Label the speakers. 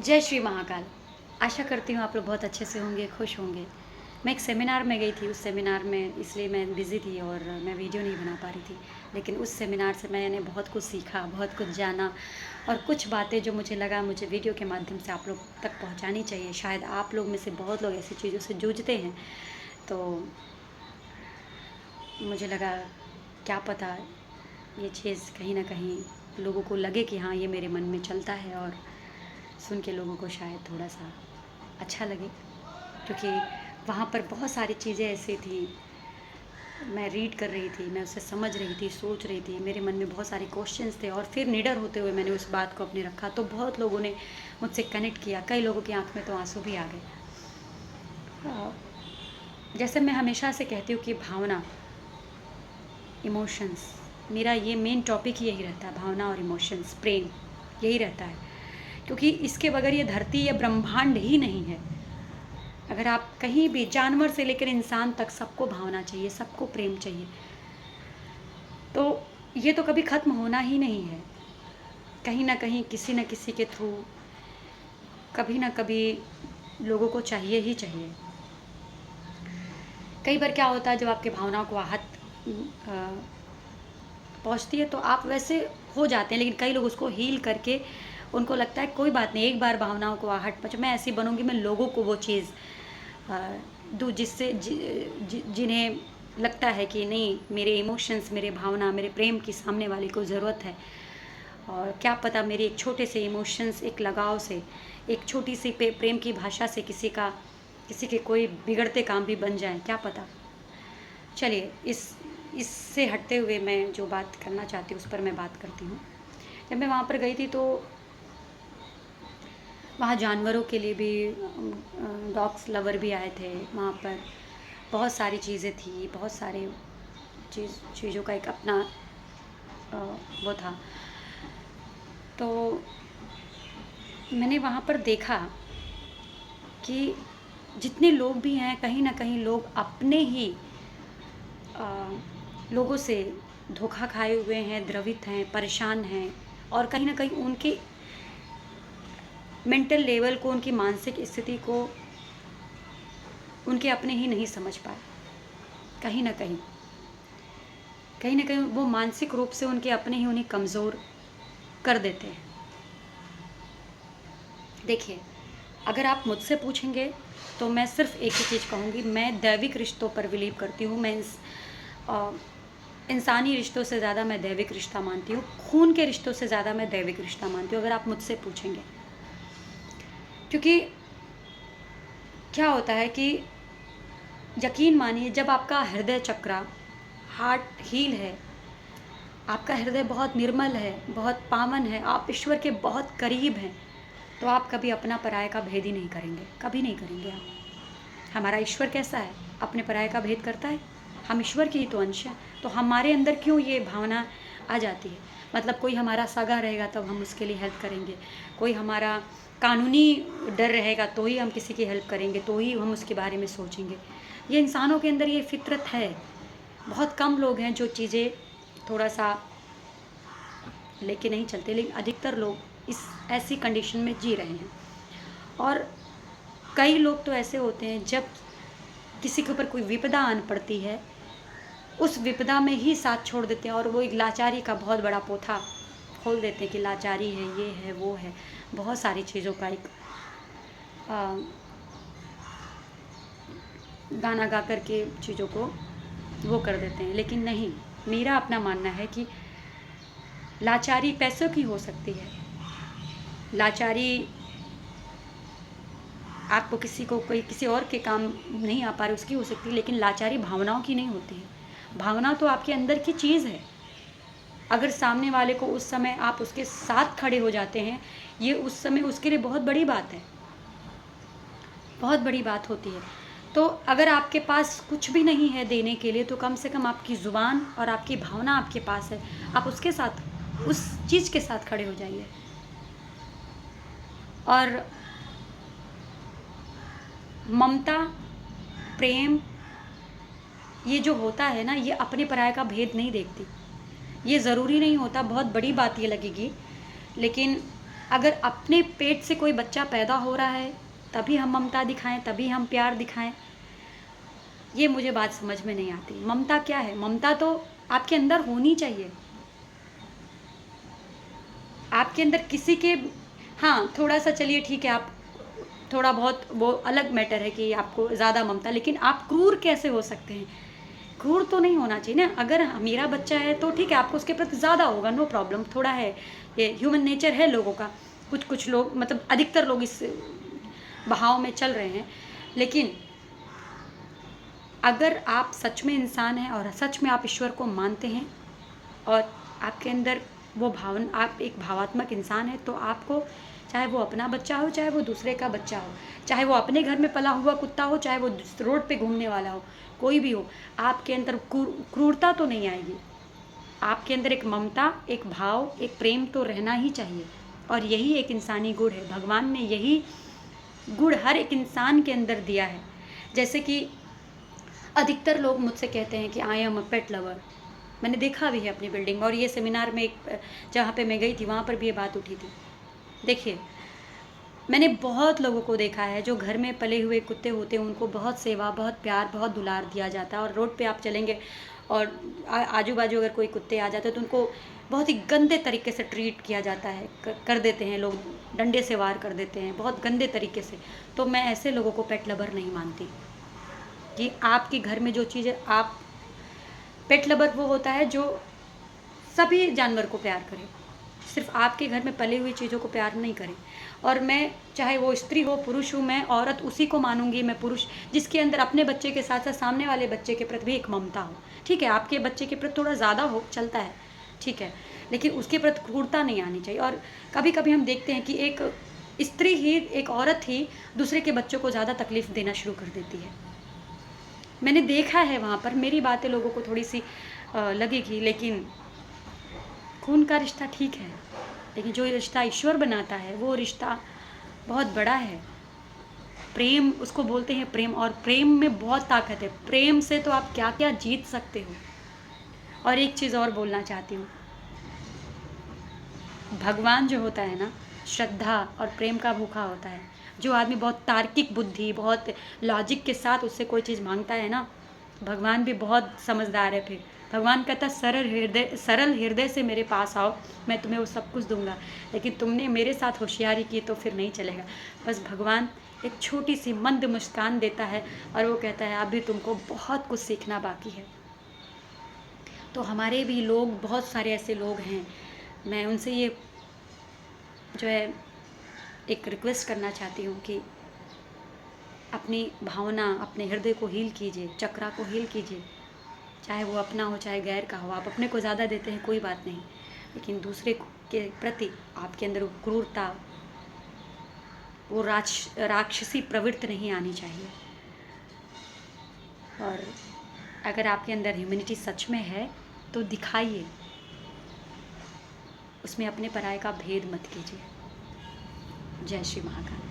Speaker 1: जय श्री महाकाल। आशा करती हूँ आप लोग बहुत अच्छे से होंगे, खुश होंगे। मैं एक सेमिनार में गई थी, उस सेमिनार में इसलिए मैं बिज़ी थी और मैं वीडियो नहीं बना पा रही थी। लेकिन उस सेमिनार से मैंने बहुत कुछ सीखा, बहुत कुछ जाना और कुछ बातें जो मुझे लगा मुझे वीडियो के माध्यम से आप लोग तक पहुँचानी चाहिए। शायद आप लोग में से बहुत लोग ऐसी चीज़ों से जूझते हैं, तो मुझे लगा क्या पता ये चीज़ कहीं न कहीं लोगों को लगे कि हाँ, ये मेरे मन में चलता है और सुन के लोगों को शायद थोड़ा-सा अच्छा लगे। क्योंकि वहाँ पर बहुत सारी चीज़ें ऐसी थी, मैं रीड कर रही थी, मैं उसे समझ रही थी, सोच रही थी, मेरे मन में बहुत सारे क्वेश्चंस थे और फिर निडर होते हुए मैंने उस बात को अपने रखा, तो बहुत लोगों ने मुझसे कनेक्ट किया, कई लोगों की आँख में तो आँसू भी आ गए। अ, जैसे मैं हमेशा से कहती हूँ कि भावना, इमोशंस, मेरा ये मेन टॉपिक ही यही रहता है, भावना और इमोशंस, प्रेम, यही रहता है। क्योंकि इसके बगैर ये धरती या ब्रह्मांड ही नहीं है। अगर आप कहीं भी जानवर से लेकर इंसान तक सबको भावना चाहिए, सबको प्रेम चाहिए। तो ये तो कभी ख़त्म होना ही नहीं है। कहीं न कहीं किसी न किसी के थ्रू कभी न कभी लोगों को चाहिए ही चाहिए। कई बार क्या होता है जब आपकी भावनाओं को आहत अ, पहुँचती है तो आप वैसे हो जाते हैं, लेकिन कई लोग उसको हील करके उनको लगता है कोई बात नहीं, एक बार भावनाओं को आहट पहुँचे मैं ऐसी बनूँगी, मैं लोगों को वो चीज़ दूँ जिससे जिन्हें लगता है कि नहीं, मेरे इमोशंस, मेरे भावना, मेरे प्रेम की सामने वाले को ज़रूरत है। और क्या पता मेरे एक छोटे से इमोशंस, एक लगाव से, एक छोटी सी प्रेम की भाषा से किसी के कोई बिगड़ते काम भी बन जाए, क्या पता। चलिए इससे हटते हुए मैं जो बात करना चाहती हूँ उस पर मैं बात करती हूँ। जब मैं वहाँ पर गई थी तो वहाँ जानवरों के लिए भी डॉग्स लवर भी आए थे। वहाँ पर बहुत सारी चीज़ें थी, बहुत सारे चीज़ों का एक अपना अ, वो था। तो मैंने वहाँ पर देखा कि जितने लोग भी हैं, कहीं न कहीं लोग अपने ही अ, लोगों से धोखा खाए हुए हैं, द्रवित हैं, परेशान हैं और कहीं न कहीं उनके मेंटल लेवल को, उनकी मानसिक स्थिति को उनके अपने ही नहीं समझ पाए। कहीं न कहीं, कहीं न कहीं वो मानसिक रूप से उनके अपने ही उन्हें कमज़ोर कर देते हैं। देखिए, अगर आप मुझसे पूछेंगे तो मैं सिर्फ़ एक ही चीज़ कहूँगी, मैं दैविक रिश्तों पर बिलीव करती हूँ। मैं अ, इंसानी रिश्तों से ज़्यादा मैं दैविक रिश्ता मानती हूँ। खून के रिश्तों से ज़्यादा मैं दैविक रिश्ता मानती हूँ, अगर आप मुझसे पूछेंगे। क्योंकि क्या होता है कि यकीन मानिए जब आपका हृदय चक्रा, हार्ट हील है, आपका हृदय बहुत निर्मल है, बहुत पावन है, आप ईश्वर के बहुत करीब हैं, तो आप कभी अपना पराया का भेद ही नहीं करेंगे, कभी नहीं करेंगे आप। हमारा ईश्वर कैसा है? अपने पराये का भेद करता है? हम ईश्वर के ही तो अंश हैं, तो हमारे अंदर क्यों ये भावना आ जाती है? मतलब कोई हमारा सगा रहेगा तब हम उसके लिए हेल्प करेंगे, कोई हमारा कानूनी डर रहेगा तो ही हम किसी की हेल्प करेंगे, तो ही हम उसके बारे में सोचेंगे। ये इंसानों के अंदर ये फ़ितरत है। बहुत कम लोग हैं जो चीज़ें थोड़ा-सा लेके नहीं चलते, लेकिन अधिकतर लोग इस ऐसी कंडीशन में जी रहे हैं। और कई लोग तो ऐसे होते हैं जब किसी के ऊपर कोई विपदा आन पड़ती है, उस विपदा में ही साथ छोड़ देते हैं और वो एक लाचारी का बहुत बड़ा पोथा खोल देते हैं कि लाचारी है, ये है, वो है। बहुत सारी चीज़ों का एक अ, गाना गा कर के चीज़ों को वो कर देते हैं। लेकिन नहीं, मेरा अपना मानना है कि लाचारी पैसों की हो सकती है। लाचारी आपको किसी को कोई किसी और के काम नहीं आ पा रहे उसकी हो सकती है, लेकिन लाचारी भावनाओं की नहीं होती है। भावना तो आपके अंदर की चीज़ है। अगर सामने वाले को उस समय आप उसके साथ खड़े हो जाते हैं, ये उस समय उसके लिए बहुत बड़ी बात है, बहुत बड़ी बात होती है। तो अगर आपके पास कुछ भी नहीं है देने के लिए, तो कम से कम आपकी ज़ुबान और आपकी भावना आपके पास है, आप उसके साथ, उस चीज़ के साथ खड़े हो जाइए। और ममता, प्रेम, ये जो होता है ना, ये अपने पराये का भेद नहीं देखती। ये ज़रूरी नहीं होता, बहुत बड़ी बात ये लगेगी, लेकिन अगर अपने पेट से कोई बच्चा पैदा हो रहा है तभी हम ममता दिखाएं, तभी हम प्यार दिखाएं, ये मुझे बात समझ में नहीं आती। ममता क्या है? ममता तो आपके अंदर होनी चाहिए। आपके अंदर किसी के, हाँ थोड़ा सा चलिए ठीक है, आप थोड़ा बहुत वो अलग मैटर है कि आपको ज़्यादा ममता, लेकिन आप क्रूर कैसे हो सकते हैं? क्रूर तो नहीं होना चाहिए ना। अगर मेरा बच्चा है तो ठीक है, आपको उसके प्रति ज़्यादा होगा, नो प्रॉब्लम, थोड़ा है, ये ह्यूमन नेचर है लोगों का। कुछ कुछ लोग, मतलब अधिकतर लोग इस बहाव में चल रहे हैं। लेकिन अगर आप सच में इंसान हैं और सच में आप ईश्वर को मानते हैं और आपके अंदर वो भावना, आप एक भावात्मक इंसान है, तो आपको चाहे वो अपना बच्चा हो, चाहे वो दूसरे का बच्चा हो, चाहे वो अपने घर में पला हुआ कुत्ता हो, चाहे वो रोड पे घूमने वाला हो, कोई भी हो, आपके अंदर क्रूरता तो नहीं आएगी। आपके अंदर एक ममता, एक भाव, एक प्रेम तो रहना ही चाहिए। और यही एक इंसानी गुण है। भगवान ने यही गुण हर एक इंसान के अंदर दिया है। जैसे कि अधिकतर लोग मुझसे कहते हैं कि I am a pet lover. मैंने देखा भी है अपनी बिल्डिंग में, और ये सेमिनार में एक जहाँ पे मैं गई थी वहाँ पर भी ये बात उठी थी। देखिए, मैंने बहुत लोगों को देखा है जो घर में पले हुए कुत्ते होते हैं, उनको बहुत सेवा, बहुत प्यार, बहुत दुलार दिया जाता है। और रोड पे आप चलेंगे और आजू बाजू अगर कोई कुत्ते आ जाते हैं तो उनको बहुत ही गंदे तरीके से ट्रीट किया जाता है, कर देते हैं लोग, डंडे से वार कर देते हैं बहुत गंदे तरीके से। तो मैं ऐसे लोगों को पेट लवर नहीं मानती। कि आपके घर में जो चीज़ें, आप पेट लवर वो होता है जो सभी जानवर को प्यार करे, सिर्फ आपके घर में पली हुई चीज़ों को प्यार नहीं करे। और मैं, चाहे वो स्त्री हो, पुरुष हूँ, मैं औरत उसी को मानूंगी, मैं पुरुष जिसके अंदर अपने बच्चे के साथ साथ सामने वाले बच्चे के प्रति भी एक ममता हो। ठीक है, आपके बच्चे के प्रति थोड़ा ज़्यादा हो, चलता है, ठीक है, लेकिन उसके प्रति क्रूरता नहीं आनी चाहिए। और कभी कभी हम देखते हैं कि एक स्त्री ही, एक औरत ही दूसरे के बच्चों को ज़्यादा तकलीफ़ देना शुरू कर देती है। मैंने देखा है वहाँ पर। मेरी बातें लोगों को थोड़ी सी लगेगी, लेकिन खून का रिश्ता ठीक है, लेकिन जो रिश्ता ईश्वर बनाता है वो रिश्ता बहुत बड़ा है। प्रेम उसको बोलते हैं, प्रेम, और प्रेम में बहुत ताकत है। प्रेम से तो आप क्या क्या जीत सकते हो। और एक चीज़ और बोलना चाहती हूँ, भगवान जो होता है ना, श्रद्धा और प्रेम का भूखा होता है। जो आदमी बहुत तार्किक बुद्धि, बहुत लॉजिक के साथ उससे कोई चीज़ मांगता है ना, भगवान भी बहुत समझदार है। फिर भगवान कहता है, सरल हृदय से मेरे पास आओ, मैं तुम्हें वो सब कुछ दूंगा। लेकिन तुमने मेरे साथ होशियारी की तो फिर नहीं चलेगा। बस भगवान एक छोटी सी मंद मुस्कान देता है और वो कहता है, अभी तुमको बहुत कुछ सीखना बाकी है। तो हमारे भी लोग, बहुत सारे ऐसे लोग हैं, मैं उनसे ये जो है एक रिक्वेस्ट करना चाहती हूँ कि अपनी भावना, अपने हृदय को हील कीजिए, चक्रा को हील कीजिए। चाहे वो अपना हो, चाहे गैर का हो। आप अपने को ज़्यादा देते हैं, कोई बात नहीं, लेकिन दूसरे के प्रति आपके अंदर वो क्रूरता, वो राक्षसी प्रवृत्ति नहीं आनी चाहिए। और अगर आपके अंदर ह्यूमैनिटी सच में है तो दिखाइए, उसमें अपने पराये का भेद मत कीजिए। जय श्री महाकाल।